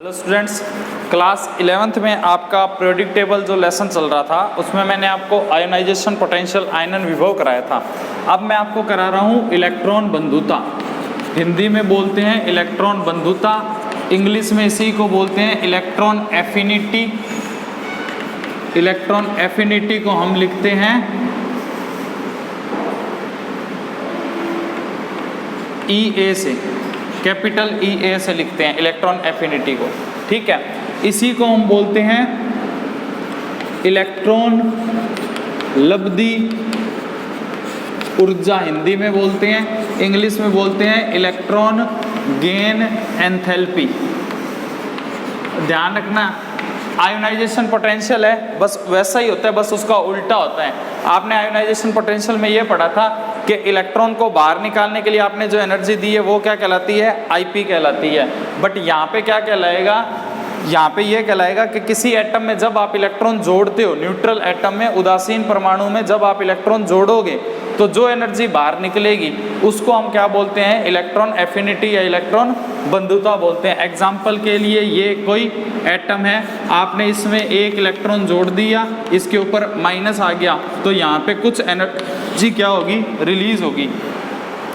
Hello students, class 11th में आपका periodic table जो लेसन चल रहा था उसमें मैंने आपको आयोनाइजेशन पोटेंशियल आयनन विभव कराया था। अब मैं आपको करा रहा हूँ इलेक्ट्रॉन बंधुता। हिंदी में बोलते हैं इलेक्ट्रॉन बंधुता, इंग्लिश में इसी को बोलते हैं इलेक्ट्रॉन एफिनिटी। इलेक्ट्रॉन एफिनिटी को हम लिखते हैं EA से, कैपिटल EA से लिखते हैं इलेक्ट्रॉन एफिनिटी को। ठीक है, इसी को हम बोलते हैं इलेक्ट्रॉन लब्धि ऊर्जा, हिंदी में बोलते हैं, इंग्लिश में बोलते हैं इलेक्ट्रॉन गेन एंथैल्पी। ध्यान रखना, आयोनाइजेशन पोटेंशियल है बस वैसा ही होता है, बस उसका उल्टा होता है। आपने आयोनाइजेशन पोटेंशियल में ये पढ़ा था कि इलेक्ट्रॉन को बाहर निकालने के लिए आपने जो एनर्जी दी है वो क्या कहलाती है, IP कहलाती है। बट यहाँ पे क्या कहलाएगा, यहाँ पे ये कहलाएगा कि किसी एटम में जब आप इलेक्ट्रॉन जोड़ते हो, न्यूट्रल एटम में, उदासीन परमाणु में जब आप इलेक्ट्रॉन जोड़ोगे तो जो एनर्जी बाहर निकलेगी उसको हम क्या बोलते हैं, इलेक्ट्रॉन एफिनिटी या इलेक्ट्रॉन बंधुता बोलते हैं। एग्जाम्पल के लिए ये कोई एटम है, आपने इसमें एक इलेक्ट्रॉन जोड़ दिया, इसके ऊपर माइनस आ गया, तो यहाँ पे कुछ एनर्जी क्या होगी, रिलीज होगी।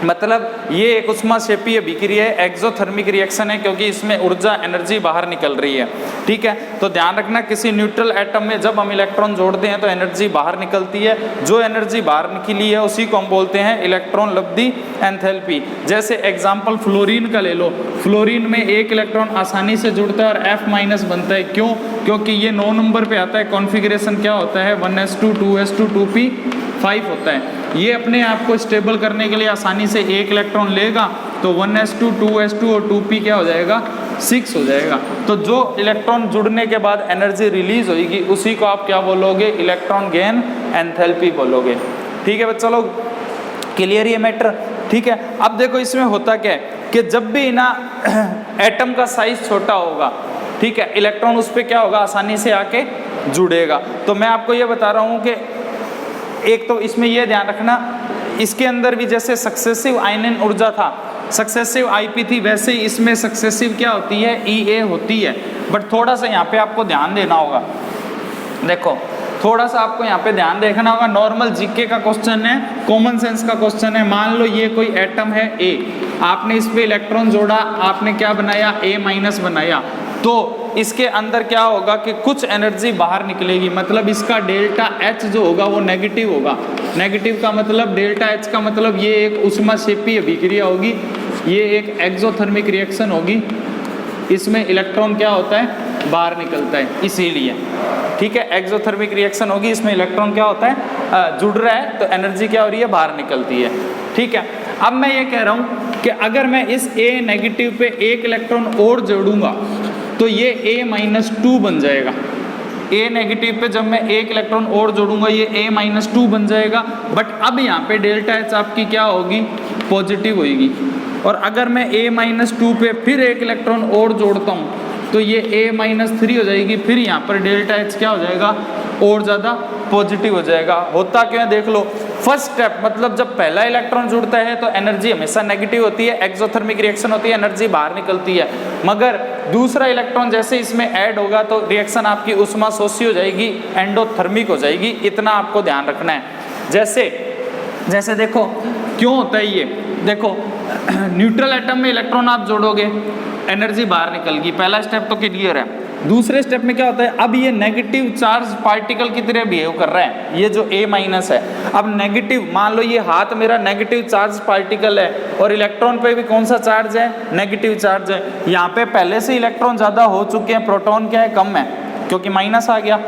मतलब ये एक उष्माक्षेपीय अभिक्रिया है, एक्सोथर्मिक रिएक्शन है, क्योंकि इसमें ऊर्जा एनर्जी बाहर निकल रही है। ठीक है, तो ध्यान रखना किसी न्यूट्रल एटम में जब हम इलेक्ट्रॉन जोड़ते हैं तो एनर्जी बाहर निकलती है, जो एनर्जी बाहर निकली है उसी को हम बोलते हैं इलेक्ट्रॉन लब्धि एंथैल्पी। जैसे एग्जाम्पल फ्लोरीन का ले लो, फ्लोरीन में एक इलेक्ट्रॉन आसानी से जुड़ता है और F- बनता है। क्यों? क्योंकि ये 9 नंबर पे आता है, कॉन्फ़िगरेशन क्या होता है, 1s2 2s2 2p5 होता है। ये अपने आप को स्टेबल करने के लिए आसानी से एक इलेक्ट्रॉन लेगा तो 1s2 2s2 और 2p क्या हो जाएगा, 6 हो जाएगा। तो जो इलेक्ट्रॉन जुड़ने के बाद एनर्जी रिलीज होगी उसी को आप क्या बोलोगे, इलेक्ट्रॉन गेन एंथैल्पी बोलोगे। ठीक है बच्चा लोग, क्लियर ये मैटर। ठीक है, अब देखो इसमें होता क्या है कि जब भी ना एटम का साइज छोटा होगा, ठीक है, इलेक्ट्रॉन उस पर क्या होगा, आसानी से आके जुड़ेगा। तो मैं आपको ये बता रहा हूँ कि एक तो इसमें यह ध्यान रखना, इसके अंदर भी जैसे सक्सेसिव आयनन ऊर्जा था, सक्सेसिव IP थी, वैसे ही इसमें सक्सेसिव क्या होती है, EA होती है। बट थोड़ा सा यहाँ पे आपको ध्यान देना होगा। देखो थोड़ा सा आपको यहाँ पे ध्यान देखना होगा, नॉर्मल GK का क्वेश्चन है, कॉमन सेंस का क्वेश्चन है। मान लो ये कोई एटम है A, आपने इस पे इलेक्ट्रॉन जोड़ा, आपने क्या बनाया, A- बनाया, तो इसके अंदर क्या होगा कि कुछ एनर्जी बाहर निकलेगी, मतलब इसका डेल्टा H जो होगा वो नेगेटिव होगा। नेगेटिव का मतलब, डेल्टा H का मतलब ये एक उष्माक्षेपीय अभिक्रिया होगी, ये एक एक्सोथर्मिक रिएक्शन होगी, इसमें इलेक्ट्रॉन क्या होता है, बाहर निकलता है, इसीलिए। ठीक है, एक्सोथर्मिक रिएक्शन होगी, इसमें इलेक्ट्रॉन क्या होता है, जुड़ रहा है, तो एनर्जी क्या हो रही है, बाहर निकलती है। ठीक है, अब मैं ये कह रहा हूँ कि अगर मैं इस A- पे एक इलेक्ट्रॉन और जोड़ूंगा तो ये A-2 बन जाएगा। A- पे जब मैं एक इलेक्ट्रॉन और जोड़ूंगा ये A-2 बन जाएगा। बट अब यहाँ पे डेल्टा H आपकी क्या होगी, पॉजिटिव होगी। और अगर मैं A-2 पे फिर एक इलेक्ट्रॉन और जोड़ता हूँ तो ये A-3 हो जाएगी, फिर यहाँ पर डेल्टा H क्या हो जाएगा, और ज़्यादा पॉजिटिव हो जाएगा। होता क्यों है देख लो, फर्स्ट स्टेप मतलब जब पहला इलेक्ट्रॉन जुड़ता है तो एनर्जी हमेशा नेगेटिव होती है, एक्सोथर्मिक रिएक्शन होती है, एनर्जी बाहर निकलती है। मगर दूसरा इलेक्ट्रॉन जैसे इसमें ऐड होगा तो रिएक्शन आपकी उष्माशोषी हो जाएगी, एंडोथर्मिक हो जाएगी। इतना आपको ध्यान रखना है। जैसे देखो क्यों होता है ये, देखो न्यूट्रल एटम में इलेक्ट्रॉन आप जोड़ोगे, एनर्जी बाहर निकल गई, पहला स्टेप तो क्लियर है। दूसरे स्टेप में क्या होता है, अब ये नेगेटिव चार्ज पार्टिकल की तरह बिहेव कर रहा है, ये जो A- है। अब नेगेटिव, मान लो ये हाथ मेरा नेगेटिव चार्ज पार्टिकल है और इलेक्ट्रॉन पे भी कौन सा चार्ज है, नेगेटिव चार्ज है। यहाँ पे पहले से इलेक्ट्रॉन ज़्यादा हो चुके हैं, प्रोटॉन क्या है, कम है, क्योंकि माइनस आ गया।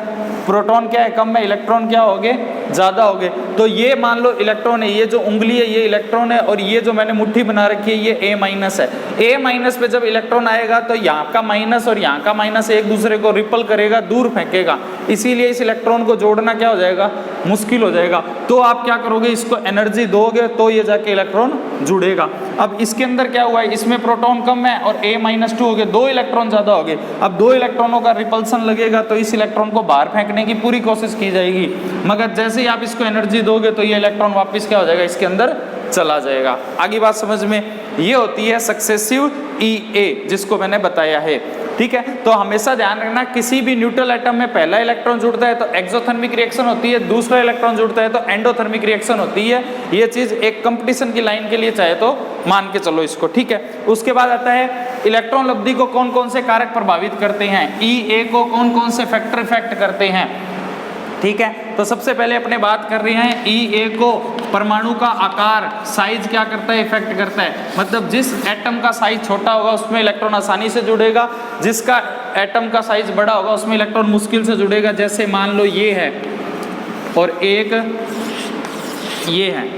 प्रोटॉन क्या है, कम है, इलेक्ट्रॉन क्या हो गए, ज़्यादा हो गए। तो ये मान लो इलेक्ट्रॉन है, ये जो उंगली है ये इलेक्ट्रॉन है, और ये जो मैंने मुट्ठी बना रखी है ये A- है। A- पे जब इलेक्ट्रॉन आएगा तो यहाँ का माइनस और यहाँ का माइनस एक दूसरे को रिपल करेगा, दूर फेंकेगा, इसीलिए इस इलेक्ट्रॉन को जोड़ना क्या हो जाएगा, मुश्किल हो जाएगा। तो आप क्या करोगे, इसको एनर्जी दोगे तो ये जाके इलेक्ट्रॉन जुड़ेगा। अब इसके अंदर क्या हुआ है, इसमें प्रोटॉन कम है और A-2 हो गए, 2 इलेक्ट्रॉन ज़्यादा हो गए। अब 2 इलेक्ट्रॉनों का रिपल्सन लगेगा तो इस इलेक्ट्रॉन को बाहर फेंकने की पूरी कोशिश की जाएगी, मगर जैसे ही आप इसको एनर्जी दोगे तो ये इलेक्ट्रॉन वापस क्या हो जाएगा, इसके अंदर चला जाएगा। आगे बात समझ में, ये होती है सक्सेसिव EA जिसको मैंने बताया है। ठीक है। तो हमेशा ध्यान रखना किसी भी न्यूट्रल एटम में पहला इलेक्ट्रॉन जुड़ता है तो एक्सोथर्मिक रिएक्शन होती है, दूसरा इलेक्ट्रॉन जुड़ता है तो एंडोथर्मिक रिएक्शन होती है। ये चीज एक कंपटीशन की लाइन के लिए चाहे तो मान के चलो इसको, ठीक है। उसके बाद आता है इलेक्ट्रॉन लब्धि को कौन कौन से कारक प्रभावित करते हैं, E A को कौन कौन से फैक्टर इफेक्ट करते हैं, ठीक है। तो सबसे पहले अपने बात कर रहे हैं E A को परमाणु का आकार, साइज क्या करता है, इफेक्ट करता है। मतलब जिस एटम का साइज छोटा होगा उसमें इलेक्ट्रॉन आसानी से जुड़ेगा, जिसका एटम का साइज बड़ा होगा उसमें इलेक्ट्रॉन मुश्किल से जुड़ेगा। जैसे मान लो ये है और एक ये है,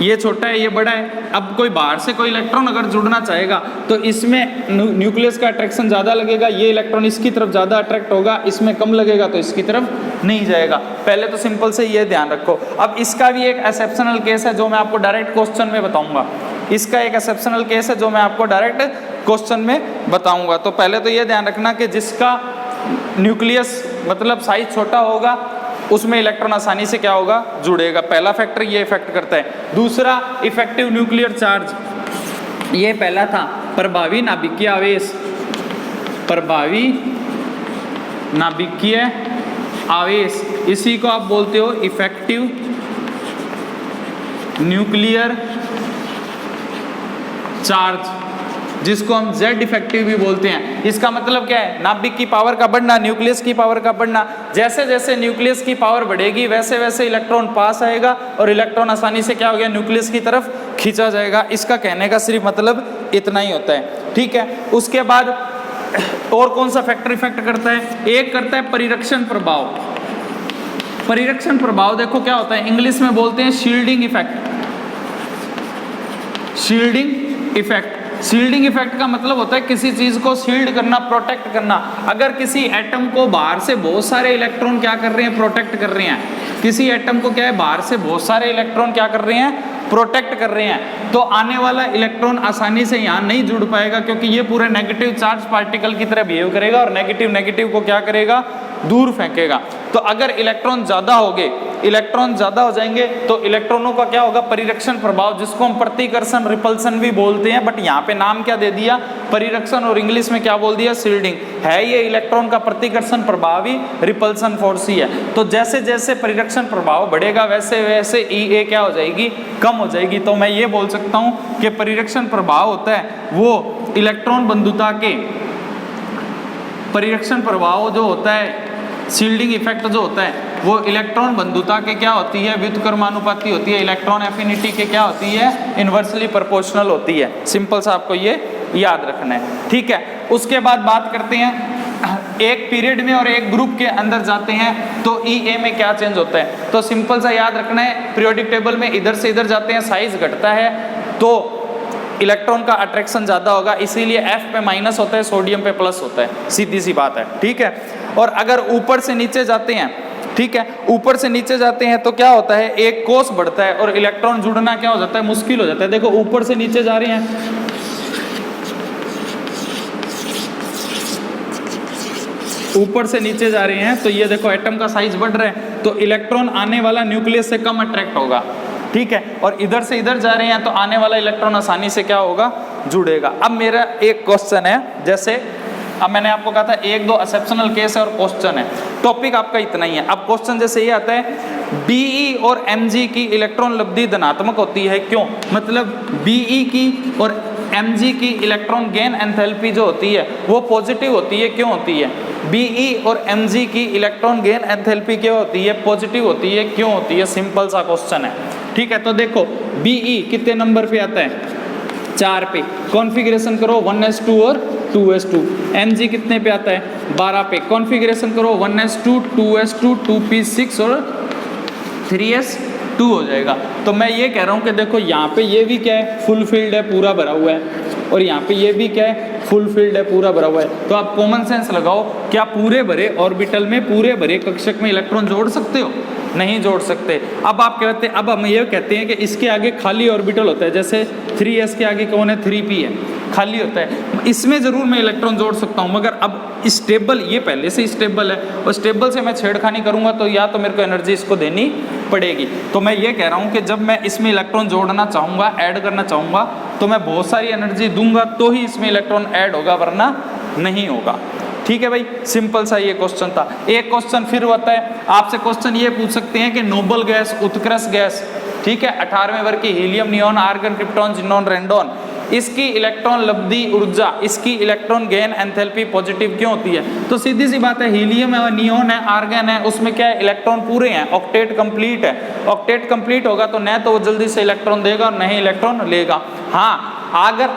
ये छोटा है ये बड़ा है। अब कोई बाहर से कोई इलेक्ट्रॉन अगर जुड़ना चाहेगा तो इसमें न्यूक्लियस का अट्रैक्शन ज़्यादा लगेगा, ये इलेक्ट्रॉन इसकी तरफ ज़्यादा अट्रैक्ट होगा, इसमें कम लगेगा तो इसकी तरफ नहीं जाएगा। पहले तो सिंपल से ये ध्यान रखो। अब इसका भी एक एक्सेप्शनल केस है जो मैं आपको डायरेक्ट क्वेश्चन में बताऊंगा। इसका एक एक्सेप्शनल केस है जो मैं आपको डायरेक्ट क्वेश्चन में बताऊंगा। तो पहले तो ये ध्यान रखना कि जिसका न्यूक्लियस मतलब साइज छोटा होगा उसमें इलेक्ट्रॉन आसानी से क्या होगा, जुड़ेगा। पहला फैक्टर ये इफेक्ट करता है। दूसरा इफेक्टिव न्यूक्लियर चार्ज, ये पहला था प्रभावी नाभिकीय आवेश, प्रभावी नाभिकीय आवेश, इसी को आप बोलते हो इफेक्टिव न्यूक्लियर चार्ज, जिसको हम Z इफेक्टिव भी बोलते हैं। इसका मतलब क्या है, नाभिक की पावर का बढ़ना, न्यूक्लियस की पावर का बढ़ना। जैसे जैसे न्यूक्लियस की पावर बढ़ेगी वैसे वैसे इलेक्ट्रॉन पास आएगा और इलेक्ट्रॉन आसानी से क्या हो गया, न्यूक्लियस की तरफ खींचा जाएगा। इसका कहने का सिर्फ मतलब इतना ही होता है, ठीक है। उसके बाद और कौन सा फैक्टर इफेक्ट करता है, एक करता है परिरक्षण प्रभाव। परिरक्षण प्रभाव देखो क्या होता है, इंग्लिश में बोलते हैं shielding effect. Shielding effect, shielding effect का मतलब होता है किसी चीज को शील्ड करना, प्रोटेक्ट करना। अगर किसी एटम को बाहर से बहुत सारे इलेक्ट्रॉन क्या कर रहे हैं, प्रोटेक्ट कर रहे हैं। किसी एटम को क्या है, बाहर से बहुत सारे इलेक्ट्रॉन क्या कर रहे हैं, प्रोटेक्ट कर रहे हैं, तो आने वाला इलेक्ट्रॉन आसानी से यहाँ नहीं जुड़ पाएगा क्योंकि ये पूरे नेगेटिव चार्ज पार्टिकल की तरह बिहेव करेगा और नेगेटिव नेगेटिव को क्या करेगा, दूर फेंकेगा। तो अगर इलेक्ट्रॉन ज्यादा होंगे, इलेक्ट्रॉन ज्यादा हो जाएंगे तो इलेक्ट्रॉनों का क्या होगा, परिरक्षण प्रभाव, जिसको हम प्रतिकर्षण रिपल्सन भी बोलते हैं, बट यहाँ पे नाम क्या दे दिया, परिरक्षण, और इंग्लिश में क्या बोल दिया, शील्डिंग है। ये इलेक्ट्रॉन का प्रतिकर्षण प्रभाव ही रिपल्सन फोर्स ही है। तो जैसे जैसे परिरक्षण प्रभाव बढ़ेगा वैसे वैसे EA क्या हो जाएगी, कम हो जाएगी। तो मैं ये बोल सकता हूँ कि परिरक्षण प्रभाव होता है वो इलेक्ट्रॉन बंधुता के, परिरक्षण प्रभाव जो होता है, शील्डिंग इफेक्ट जो होता है वो इलेक्ट्रॉन बंधुता के क्या होती है, व्युत्क्रमानुपाती होती है। इलेक्ट्रॉन एफिनिटी के क्या होती है, इन्वर्सली प्रोपोर्शनल होती है। सिंपल सा आपको ये याद रखना है, ठीक है। उसके बाद बात करते हैं एक पीरियड में और एक ग्रुप के अंदर जाते हैं तो EA में क्या चेंज होता है। तो सिंपल सा याद रखना है, पीरियोडिक टेबल में इधर से इधर जाते हैं, साइज घटता है तो इलेक्ट्रॉन का अट्रैक्शन ज़्यादा होगा, इसीलिए F पे माइनस होता है, सोडियम पे प्लस होता है, सीधी सी बात है, ठीक है। और अगर ऊपर से नीचे जाते हैं, ठीक है, ऊपर से नीचे जाते हैं तो क्या होता है, एक कोस बढ़ता है और इलेक्ट्रॉन जुड़ना क्या हो जाता है, मुश्किल हो जाता है। देखो ऊपर से नीचे जा रहे हैं, ऊपर से नीचे जा रहे हैं तो ये देखो एटम का साइज बढ़ रहा है तो इलेक्ट्रॉन आने वाला न्यूक्लियस से कम अट्रैक्ट होगा, ठीक है। और इधर से इधर जा रहे हैं तो आने वाला इलेक्ट्रॉन आसानी से क्या होगा, जुड़ेगा। अब मेरा एक क्वेश्चन है, जैसे अब मैंने आपको कहा था एक दो एक्सेप्शनल केस है और क्वेश्चन है, टॉपिक आपका इतना ही है। अब क्वेश्चन जैसे ये आता है, BE और Mg की इलेक्ट्रॉन लब्धि धनात्मक होती है, क्यों? मतलब BE की और Mg की इलेक्ट्रॉन गेन एंथैल्पी जो होती है वो पॉजिटिव होती है, क्यों होती है? BE और Mg की इलेक्ट्रॉन गेन एंथैल्पी क्या होती है, पॉजिटिव होती है, क्यों होती है? सिंपल सा क्वेश्चन है, ठीक है। तो देखो BE कितने नंबर पे आता है, 4 पे, कॉन्फ़िगरेशन करो 1s2 और 2s2। Mg कितने पे आता है, 12 पे, कॉन्फ़िगरेशन करो 1s2 2s2 2p6 और 3s2 हो जाएगा। तो मैं ये कह रहा हूँ कि देखो यहाँ पे ये भी क्या है, फुल फील्ड है, पूरा भरा हुआ है, और यहाँ पे ये भी क्या है, फुल फील्ड है, पूरा भरा हुआ है। तो आप कॉमन सेंस लगाओ, क्या पूरे भरे ऑर्बिटल में, पूरे भरे कक्षक में इलेक्ट्रॉन जोड़ सकते हो? नहीं जोड़ सकते। अब आप कहते हैं, अब हम ये कहते हैं कि इसके आगे खाली ऑर्बिटल होता है, जैसे 3s के आगे कौन है, 3p है, खाली होता है, इसमें जरूर मैं इलेक्ट्रॉन जोड़ सकता हूँ। मगर अब स्टेबल, ये पहले से स्टेबल है और स्टेबल से मैं छेड़खानी करूँगा तो या तो मेरे को एनर्जी इसको देनी पड़ेगी। तो मैं ये कह रहा हूँ कि जब मैं इसमें इलेक्ट्रॉन जोड़ना चाहूँगा, ऐड करना चाहूँगा, तो मैं बहुत सारी एनर्जी दूंगा तो ही इसमें इलेक्ट्रॉन ऐड होगा, वरना नहीं होगा। ठीक है भाई, सिंपल सा ये क्वेश्चन था। एक क्वेश्चन फिर होता है, आपसे क्वेश्चन ये पूछ सकते हैं कि नोबल गैस, उत्कृष्ट गैस, ठीक है, 18वें वर्ग की helium, neon, argon, krypton, xenon, radon, इसकी इलेक्ट्रॉन लब्धी ऊर्जा, इसकी इलेक्ट्रॉन गेन एंथैल्पी पॉजिटिव क्यों होती है? तो सीधी सी बात है, हीलियम है, नियॉन है, आर्गन है, उसमें क्या है, इलेक्ट्रॉन पूरे हैं, ऑक्टेट कंप्लीट है। ऑक्टेट कंप्लीट होगा तो न तो वो जल्दी से इलेक्ट्रॉन देगा और न ही इलेक्ट्रॉन लेगा। हाँ,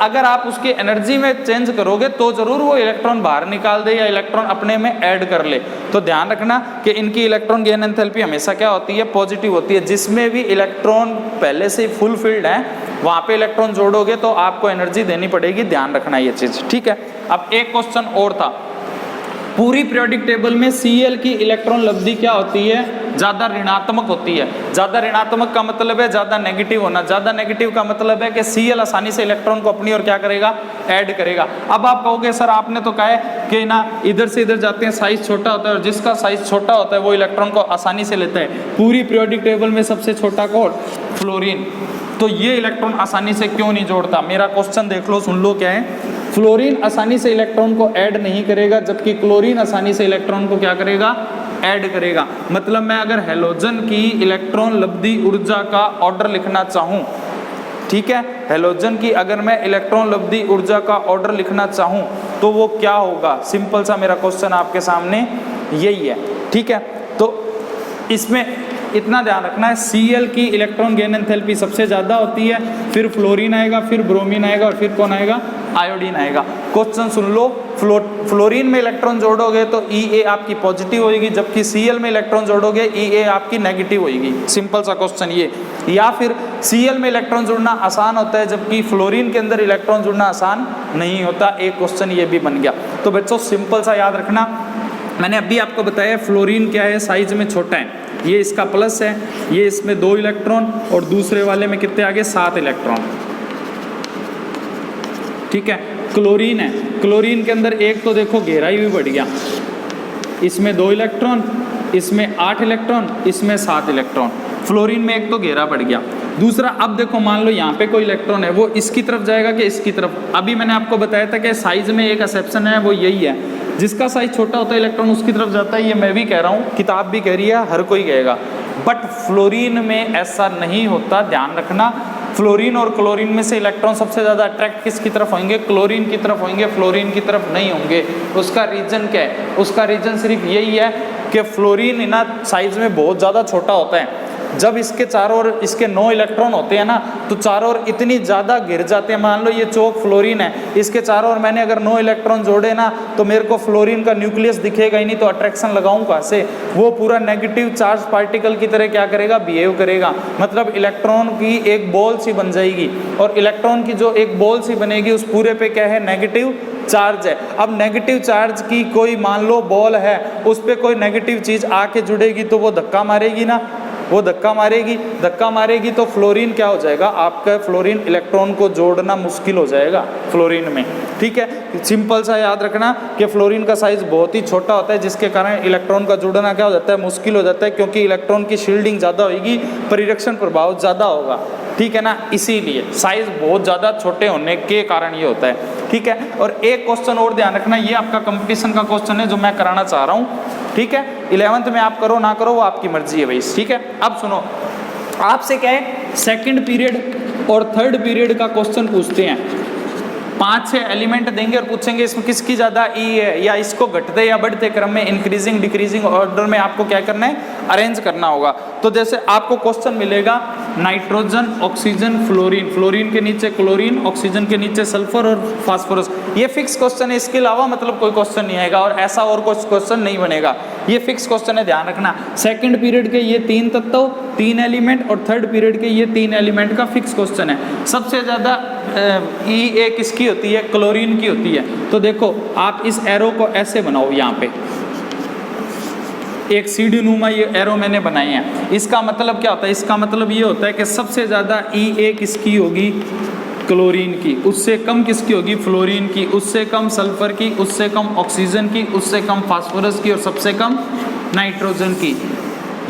अगर आप उसकी एनर्जी में चेंज करोगे तो जरूर वो इलेक्ट्रॉन बाहर निकाल दे या इलेक्ट्रॉन अपने में ऐड कर ले। तो ध्यान रखना कि इनकी इलेक्ट्रॉन गेन एंथैल्पी हमेशा क्या होती है, पॉजिटिव होती है। जिसमें भी इलेक्ट्रॉन पहले से ही फुल फिल्ड है वहां पे इलेक्ट्रॉन जोड़ोगे तो आपको एनर्जी देनी पड़ेगी, ध्यान रखना ये चीज। ठीक है, अब एक क्वेश्चन और था, पूरी पीरियोडिक टेबल में Cl की इलेक्ट्रॉन लब्धी क्या होती है, ज्यादा ऋणात्मक होती है। ज्यादा ऋणात्मक का मतलब है ज्यादा नेगेटिव होना, ज्यादा नेगेटिव का मतलब है कि Cl आसानी से इलेक्ट्रॉन को अपनी ओर क्या करेगा, ऐड करेगा। अब आप कहोगे सर आपने तो कहा है कि ना इधर से इधर जाते हैं, साइज छोटा होता है, और जिसका साइज छोटा होता है वो इलेक्ट्रॉन को आसानी से लेता है। पूरी पीरियोडिक टेबल में सबसे छोटा कौन, फ्लोरीन। तो ये इलेक्ट्रॉन आसानी से क्यों नहीं जोड़ता? मेरा क्वेश्चन देख लो, सुन लो क्या है। फ्लोरीन आसानी से इलेक्ट्रॉन को ऐड नहीं करेगा, जबकि क्लोरीन आसानी से इलेक्ट्रॉन को क्या करेगा, ऐड करेगा। मतलब मैं अगर हेलोजन की इलेक्ट्रॉन लब्धी ऊर्जा का ऑर्डर लिखना चाहूँ, ठीक है, हेलोजन की अगर मैं इलेक्ट्रॉन लब्धी ऊर्जा का ऑर्डर लिखना चाहूँ तो वो क्या होगा? सिंपल सा मेरा क्वेश्चन आपके सामने यही है। ठीक है, तो इसमें इतना ध्यान रखना है, Cl की इलेक्ट्रॉन गेन एंथैल्पी सबसे ज्यादा होती है, फिर फ्लोरीन आएगा, फिर ब्रोमीन आएगा, और फिर कौन आएगा, आयोडीन आएगा। क्वेश्चन सुन लो, फ्लोरीन में इलेक्ट्रॉन जोड़ोगे तो Ea आपकी पॉजिटिव होगी, जबकि Cl में इलेक्ट्रॉन जोड़ोगे Ea आपकी नेगेटिव होगी। सिंपल सा क्वेश्चन ये। या फिर Cl में इलेक्ट्रॉन जुड़ना आसान होता है, जबकि फ्लोरीन के अंदर इलेक्ट्रॉन जुड़ना आसान नहीं होता। एक क्वेश्चन ये भी बन गया। तो बच्चों सिंपल सा याद रखना, मैंने अभी आपको बताया फ्लोरीन क्या है, साइज में छोटा है, ये इसका प्लस है, ये इसमें 2 इलेक्ट्रॉन, और दूसरे वाले में कितने आगे, 7 इलेक्ट्रॉन। ठीक है, क्लोरीन है, क्लोरीन के अंदर एक तो देखो गहराई भी बढ़ गया, इसमें 2 इलेक्ट्रॉन, इसमें 8 इलेक्ट्रॉन, इसमें 7 इलेक्ट्रॉन। फ्लोरीन में एक तो गहरा बढ़ गया। दूसरा, अब देखो मान लो यहाँ पे कोई इलेक्ट्रॉन है, वो इसकी तरफ जाएगा कि इसकी तरफ? अभी मैंने आपको बताया था कि साइज में एक एक्सेप्शन है, वो यही है, जिसका साइज छोटा होता है इलेक्ट्रॉन उसकी तरफ जाता है। ये मैं भी कह रहा हूँ, किताब भी कह रही है, हर कोई कहेगा, बट फ्लोरीन में ऐसा नहीं होता, ध्यान रखना। फ्लोरीन और क्लोरीन में से इलेक्ट्रॉन सबसे ज़्यादा अट्रैक्ट किसकी तरफ होंगे, क्लोरीन की तरफ होंगे, फ्लोरीन की तरफ नहीं होंगे। उसका रीजन क्या है? उसका रीजन सिर्फ यही है कि फ्लोरीन ना साइज में बहुत ज़्यादा छोटा होता है। जब इसके चारों ओर इसके 9 इलेक्ट्रॉन होते हैं ना, तो चारों ओर इतनी ज़्यादा घिर जाते हैं। मान लो ये चौक फ्लोरीन है, इसके चारों ओर मैंने अगर 9 इलेक्ट्रॉन जोड़े ना, तो मेरे को फ्लोरीन का न्यूक्लियस दिखेगा ही नहीं, तो अट्रैक्शन लगाऊं कहाँ से? वो पूरा नेगेटिव चार्ज पार्टिकल की तरह क्या करेगा, बिहेव करेगा। मतलब इलेक्ट्रॉन की एक बॉल सी बन जाएगी, और इलेक्ट्रॉन की जो एक बॉल सी बनेगी उस पूरे पे क्या है, नेगेटिव चार्ज है। अब नेगेटिव चार्ज की कोई मान लो बॉल है, उस पर कोई नेगेटिव चीज़ आके जुड़ेगी तो वो धक्का मारेगी ना, वो धक्का मारेगी तो फ्लोरीन क्या हो जाएगा, आपका फ्लोरीन इलेक्ट्रॉन को जोड़ना मुश्किल हो जाएगा फ्लोरीन में। ठीक है, सिंपल सा याद रखना कि फ्लोरीन का साइज बहुत ही छोटा होता है, जिसके कारण इलेक्ट्रॉन का जुड़ना क्या हो जाता है, मुश्किल हो जाता है, क्योंकि इलेक्ट्रॉन की शील्डिंग ज़्यादा होगी, परिरक्षण प्रभाव ज़्यादा होगा। ठीक है ना, इसीलिए साइज बहुत ज़्यादा छोटे होने के कारण ये होता है। ठीक है, और एक क्वेश्चन और ध्यान रखना, ये आपका कंपटीशन का क्वेश्चन है जो मैं कराना चाह रहा हूँ। ठीक है, 11th में आप करो ना करो वो आपकी मर्जी है भाई। ठीक है, अब सुनो, आपसे क्या है, सेकंड पीरियड और थर्ड पीरियड का क्वेश्चन पूछते हैं। 5-6 एलिमेंट देंगे और पूछेंगे इसमें किसकी ज़्यादा ई है, या इसको घटते या बढ़ते क्रम में, इंक्रीजिंग डिक्रीजिंग ऑर्डर में आपको क्या करना है, अरेंज करना होगा। तो जैसे आपको क्वेश्चन मिलेगा नाइट्रोजन, ऑक्सीजन, फ्लोरीन, फ्लोरीन के नीचे क्लोरीन, ऑक्सीजन के नीचे सल्फर और फास्फोरस, ये फिक्स क्वेश्चन है। इसके अलावा मतलब कोई क्वेश्चन नहीं आएगा, और ऐसा और कोई क्वेश्चन नहीं बनेगा, ये फिक्स क्वेश्चन है, ध्यान रखना। सेकंड पीरियड के ये 3 तत्व, 3 एलिमेंट, और थर्ड पीरियड के ये 3 एलिमेंट का फिक्स क्वेश्चन है। सबसे ज़्यादा ई किसकी होती है, क्लोरीन की होती है। तो देखो आप इस एरो को ऐसे बनाओ, यहाँ पे एक सीढ़ी नुमा ये एरो मैंने बनाए हैं। इसका मतलब क्या होता है, इसका मतलब ये होता है कि सबसे ज़्यादा ई किसकी होगी, क्लोरीन की, उससे कम किसकी होगी, फ्लोरीन की, उससे कम सल्फर की, उससे कम ऑक्सीजन की, उससे कम फास्फोरस की, और सबसे कम नाइट्रोजन की।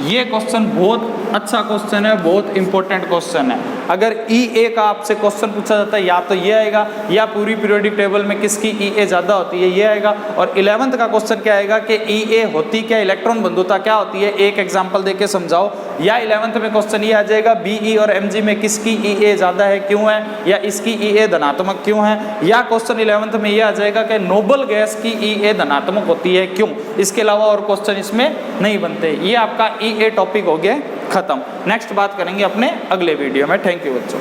ये क्वेश्चन बहुत अच्छा क्वेश्चन है, बहुत इंपॉर्टेंट क्वेश्चन है। अगर ई का आपसे क्वेश्चन पूछा जाता है या तो ये आएगा, या पूरी पीरियोडिक टेबल में किसकी ई ज़्यादा होती है ये आएगा। और 11th का क्वेश्चन क्या आएगा कि ई होती क्या, इलेक्ट्रॉन बंधुता क्या होती है, एक एग्जाम्पल देके समझाओ। या 11th में क्वेश्चन ये आ जाएगा बी और एम में किसकी ई ज़्यादा है, क्यों है, या इसकी ई धनात्मक क्यों है। या क्वेश्चन 11th में ये आ जाएगा कि नोबल गैस की ई धनात्मक होती है क्यों। इसके अलावा और क्वेश्चन इसमें नहीं बनते। ये आपका ई टॉपिक हो गया खत्म। नेक्स्ट बात करेंगे अपने अगले वीडियो में। थैंक यू बच्चों।